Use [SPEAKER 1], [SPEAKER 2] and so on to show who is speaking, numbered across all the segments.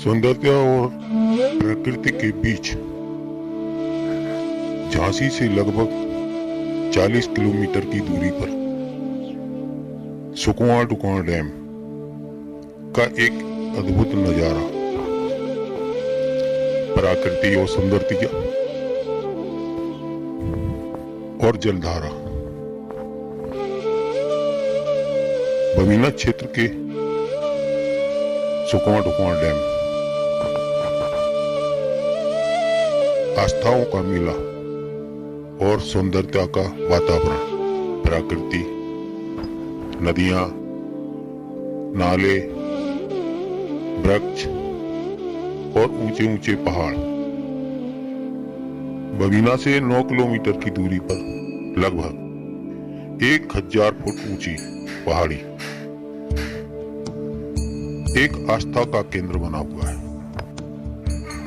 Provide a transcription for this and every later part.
[SPEAKER 1] सौंदर्य और प्रकृति के बीच झांसी से लगभग 40 किलोमीटर की दूरी पर सुकुआ टुकुआ डैम का एक अद्भुत नजारा, प्रकृति और सौंदर्य और जलधारा। बमीना क्षेत्र के सुकुआ टुकुआ डैम आस्थाओं का मेला और सौंदर्यता का वातावरण, प्रकृति, नदियां, नाले, वृक्ष और ऊंचे ऊंचे पहाड़। बमीना से 9 किलोमीटर की दूरी पर लगभग 1000 फुट ऊंची पहाड़ी एक आस्था का केंद्र बना हुआ है,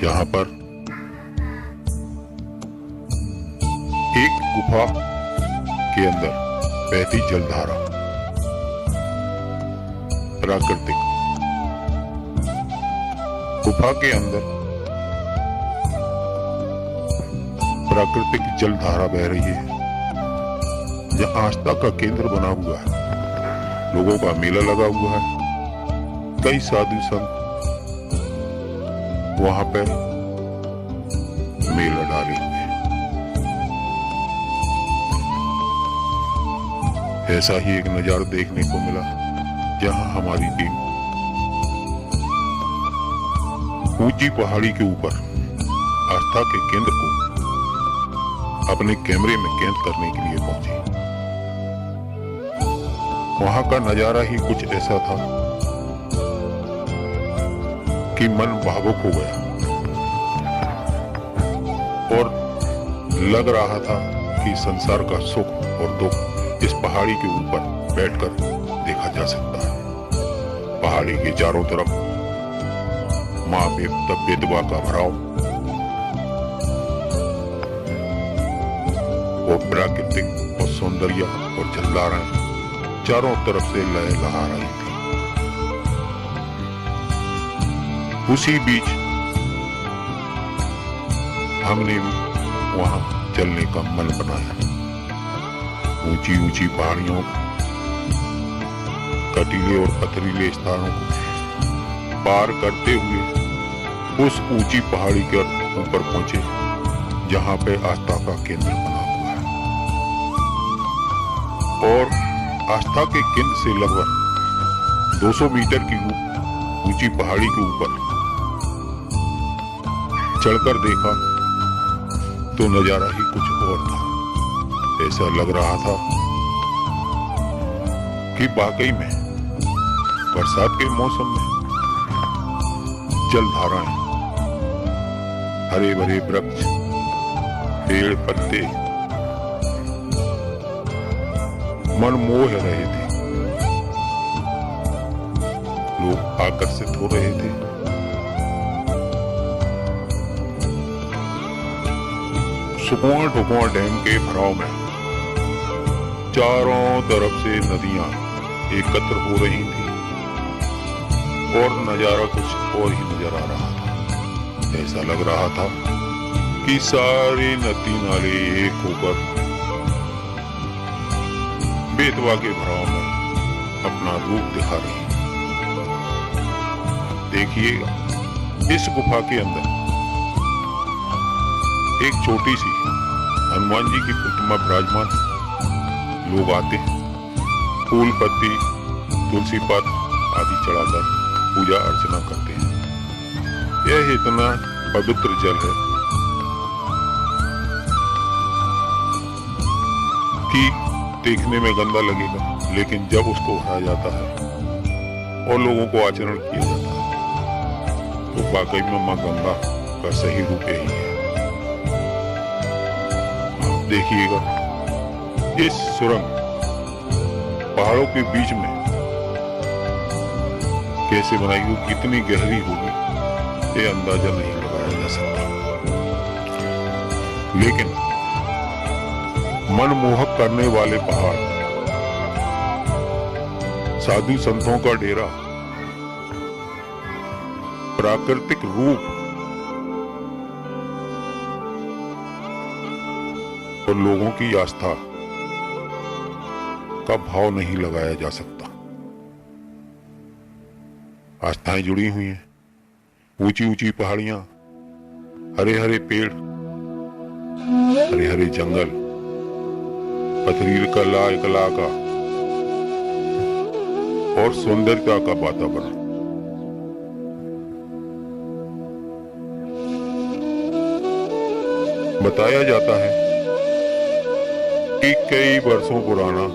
[SPEAKER 1] जहां पर एक गुफा के अंदर बहती जलधारा, प्राकृतिक गुफा के अंदर प्राकृतिक जलधारा बह रही है, जहां आस्था का केंद्र बना हुआ है। लोगों का मेला लगा हुआ है, कई साधु संत वहां पर मेला डाले हुए हैं। ऐसा ही एक नजारा देखने को मिला, जहां हमारी टीम ऊंची पहाड़ी के ऊपर आस्था के केंद्र को अपने कैमरे में कैद करने के लिए पहुंची। वहां का नजारा ही कुछ ऐसा था कि मन भावुक हो गया और लग रहा था कि संसार का सुख और दुख इस पहाड़ी के ऊपर बैठकर देखा जा सकता है। पहाड़ी के चारों तरफ माँ बेतवा का भराव और प्राकृतिक और सौंदर्य और जलधाराएं चारों तरफ से लय लहा रही थी। उसी बीच हमने वहां चलने का मन बनाया। ऊंची ऊंची पहाड़ियों, कटीले और पथरीले स्थानों को पार करते हुए उस ऊंची पहाड़ी के ऊपर पहुंचे, जहां पे आस्था का केंद्र बना हुआ है। और आस्था के केंद्र से लगभग 200 मीटर की ऊंची पहाड़ी के ऊपर चढ़कर देखा तो नजारा ही कुछ और था। ऐसा लग रहा था कि वाकई में बरसात के मौसम में जलधाराएं, हरे भरे वृक्ष, पेड़ पत्ते मन मोह रहे थे। लोग आकर्षित हो रहे थे। सुकुआ टुकुआ डैम के भराव में चारों तरफ से नदियां एकत्र हो रही थी और नजारा कुछ और ही नजर आ रहा था। ऐसा लग रहा था कि सारे नदी नाले एक होकर बेतवा के भराव में अपना रूप दिखा रही। देखिएगा, इस गुफा के अंदर एक छोटी सी हनुमान जी की प्रतिमा विराजमान है। लोग आते हैं, फूल पत्ती, तुलसी पत्र आदि चढ़ाकर पूजा अर्चना करते हैं। यह इतना पवित्र जल है कि देखने में गंदा लगेगा, लेकिन जब उसको भरा जाता है और लोगों को आचरण किया जाता है तो वाकई में मां गंगा का सही रूप यही है। देखिएगा, इस सुरंग पहाड़ों के बीच में कैसे बनाई हुई, कितनी गहरी होगी ये अंदाजा नहीं लगाया जा सकता। लेकिन मनमोहक करने वाले पहाड़, साधु संतों का डेरा प्राकृतिक रूप और लोगों की आस्था का भाव नहीं लगाया जा सकता। आस्थाएं जुड़ी हुई हैं, ऊंची ऊंची पहाड़ियां, हरे हरे पेड़, हरे हरे जंगल, पथरील का लाल कला का और सौंदर्यता का वातावरण। बताया जाता है कि कई वर्षों पुराना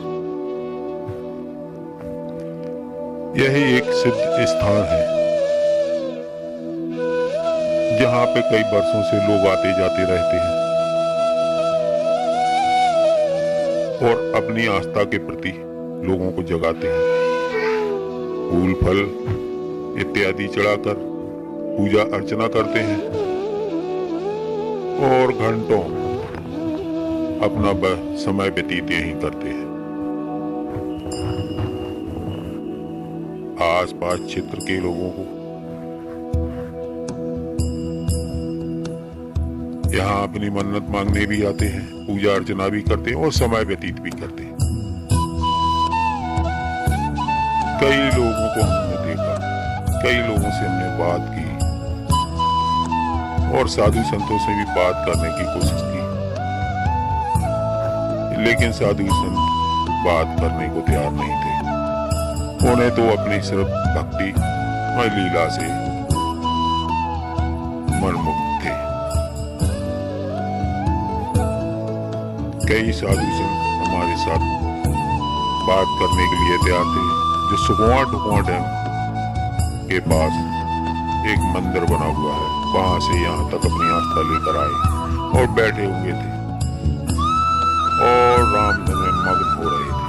[SPEAKER 1] यह एक सिद्ध स्थान है जहां पे कई वर्षों से लोग आते जाते रहते हैं और अपनी आस्था के प्रति लोगों को जगाते हैं। फूल फल इत्यादि चढ़ाकर पूजा अर्चना करते हैं और घंटों अपना समय व्यतीत यहीं करते हैं। आसपास क्षेत्र के लोगों को यहाँ अपनी मन्नत मांगने भी आते हैं, पूजा अर्चना भी करते हैं और समय व्यतीत भी करते हैं। कई लोगों को हमने देखा, कई लोगों से हमने बात की और साधु संतों से भी बात करने की कोशिश की, लेकिन साधु संत बात करने को तैयार नहीं थे। उन्हें तो अपनी सिर्फ भक्ति और लीला से मनमुक्त थे। कई साधु संत हमारे साथ बात करने के लिए तैयार थे, जो सुकुआ टुकुआ डैम के पास एक मंदिर बना हुआ है, वहां से यहाँ तक अपनी आस्था लेकर आए और बैठे हुए थे और रामधन में मग्न हो रहे थे।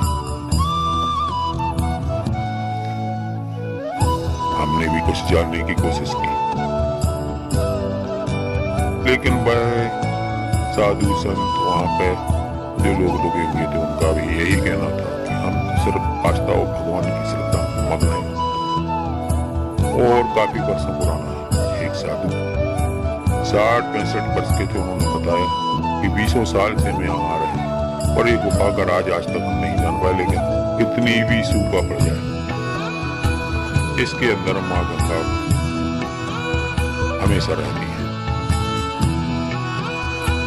[SPEAKER 1] हमने भी कुछ जानने की कोशिश की, लेकिन वह साधु संत वहां पे जो लोग रुके हुए थे उनका भी यही कहना था कि हम सिर्फ आस्था और भगवान की श्रद्धा में मग्न हैं। और काफी वर्षों पुराना है। एक साधु 60-65 वर्ष के थे, उन्होंने बताया कि 20 साल से मैं यहाँ आ रहे हैं और ये गुफा का राज आज तक हम नहीं जान पाए, लेकिन कितनी भी सूखा पड़ जाए इसके अंदर माँ गंगा हमेशा रहती है।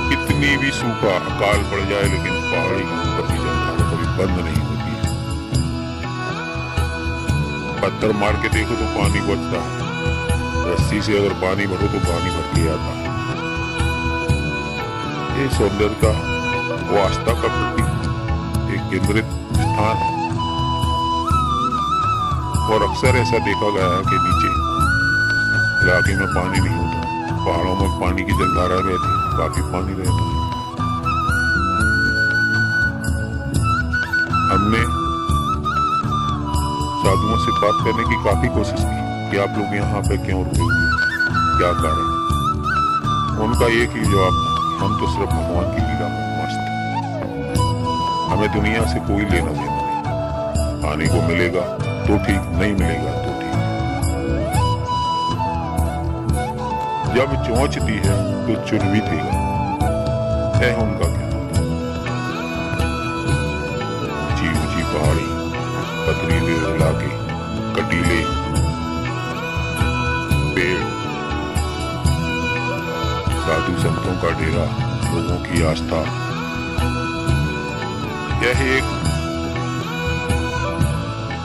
[SPEAKER 1] कितनी भी सूखा अकाल पड़ जाए, लेकिन पहाड़ी के ऊपर की जलधारा कभी बंद नहीं होती है। पत्थर मार के देखो तो पानी बचता है, रस्सी से अगर पानी भरो तो पानी भर के आता है। ये सौंदर्यता वो आस्था का प्रतीक एक केंद्रित स्थान है और अक्सर ऐसा देखा गया है कि नीचे इलाके में पानी नहीं होता, पहाड़ों में पानी की जलधारा रहती है, काफी पानी रहता है। हमने साधुओं से बात करने की काफी कोशिश की कि आप लोग यहाँ पे क्यों रुके हुए, क्या कारण। उनका एक ही जवाब था, हम तो सिर्फ भगवान की लीला में मस्त, हमें दुनिया से कोई लेना देना नहीं। आने को मिलेगा तो ठीक, नहीं मिलेगा तो ठीक। जब चौंचती है तो चुन भी देगा, है उनका कहना था। ऊंची ऊंची पहाड़ी, पथरीले इलाके, कटीले पेड़, साधु संतों का डेरा, लोगों की आस्था, यह एक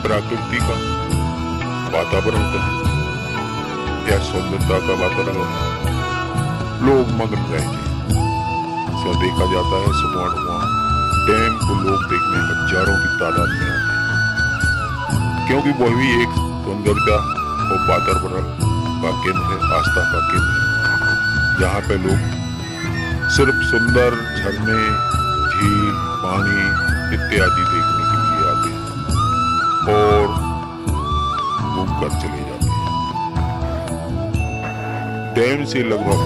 [SPEAKER 1] प्रकृति का वातावरण है, यह सौंदर्यता का वातावरण है। लोग मग्न रहते हैं। ऐसा देखा जाता है सुकुआ डैम को लोग देखने हजारों की तादाद में आते हैं, क्योंकि वह भी एक सौंदर्यता और वातावरण का केंद्र है, आस्था का केंद्र है, जहाँ पे लोग सिर्फ सुंदर झरने, झील, पानी इत्यादि देखने के लिए आते हैं और घूमकर चले जाते हैं। डैम से लगभग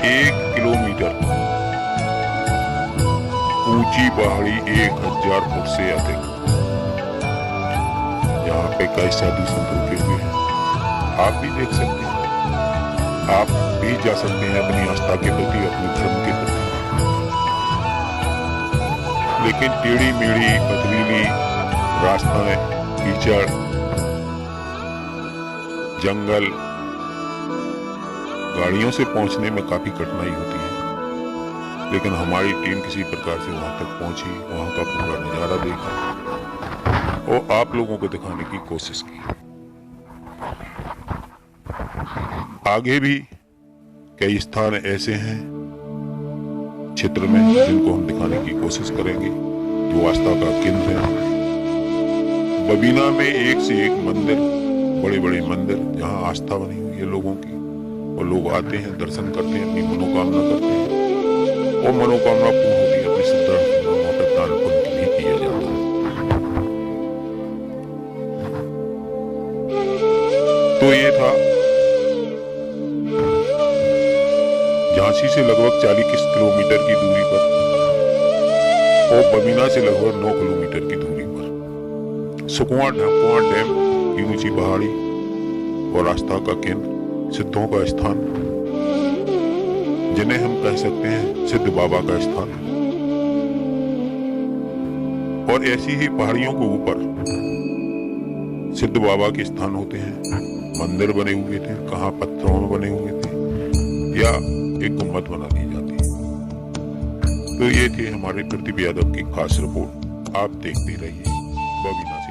[SPEAKER 1] 1 किलोमीटर ऊंची पहाड़ी 1000 फुट से अधिक, यहाँ इक्कीस साधु संत रुके हुए हैं। आप भी देख सकते हैं, आप भी जा सकते हैं अपनी आस्था के प्रति, अपने धर्म के प्रति। लेकिन टेढ़ी मेढ़ी पथरीली रास्ताएं, कीचड़, जंगल, गाड़ियों से पहुंचने में काफी कठिनाई होती है। लेकिन हमारी टीम किसी प्रकार से वहां तक पहुंची, वहां का पूरा नजारा देखा और आप लोगों को दिखाने की कोशिश की। आगे भी कई स्थान ऐसे हैं क्षेत्र में जिनको हम दिखाने की कोशिश करेंगे, जो आस्था का केंद्र है। बबीना में एक से एक मंदिर, बड़े बड़े मंदिर, जहां आस्था बनी हुई है लोगों की, और लोग आते हैं, दर्शन करते हैं, अपनी मनोकामना करते हैं और मनोकामना पूर्ण होती है। अपनी श्रद्धा पे दान पुण्य भी किया जाता है। तो ये था झांसी से लगभग 40 किलोमीटर की दूरी पर और बबीना से लगभग 9 किलोमीटर की दूरी पर सुकुआ डैम की ऊंची पहाड़ी और आस्था का केंद्र, सिद्धों का स्थान, जिन्हें हम कह सकते हैं सिद्ध बाबा का स्थान। और ऐसी ही पहाड़ियों के ऊपर सिद्ध बाबा के स्थान होते हैं। मंदिर बने हुए थे, कहाँ पत्थरों में बने हुए थे या एक गुम्बद बना दी जाती है। तो ये थे हमारे प्रदीप यादव की खास रिपोर्ट। आप देखते रहिए बबीना।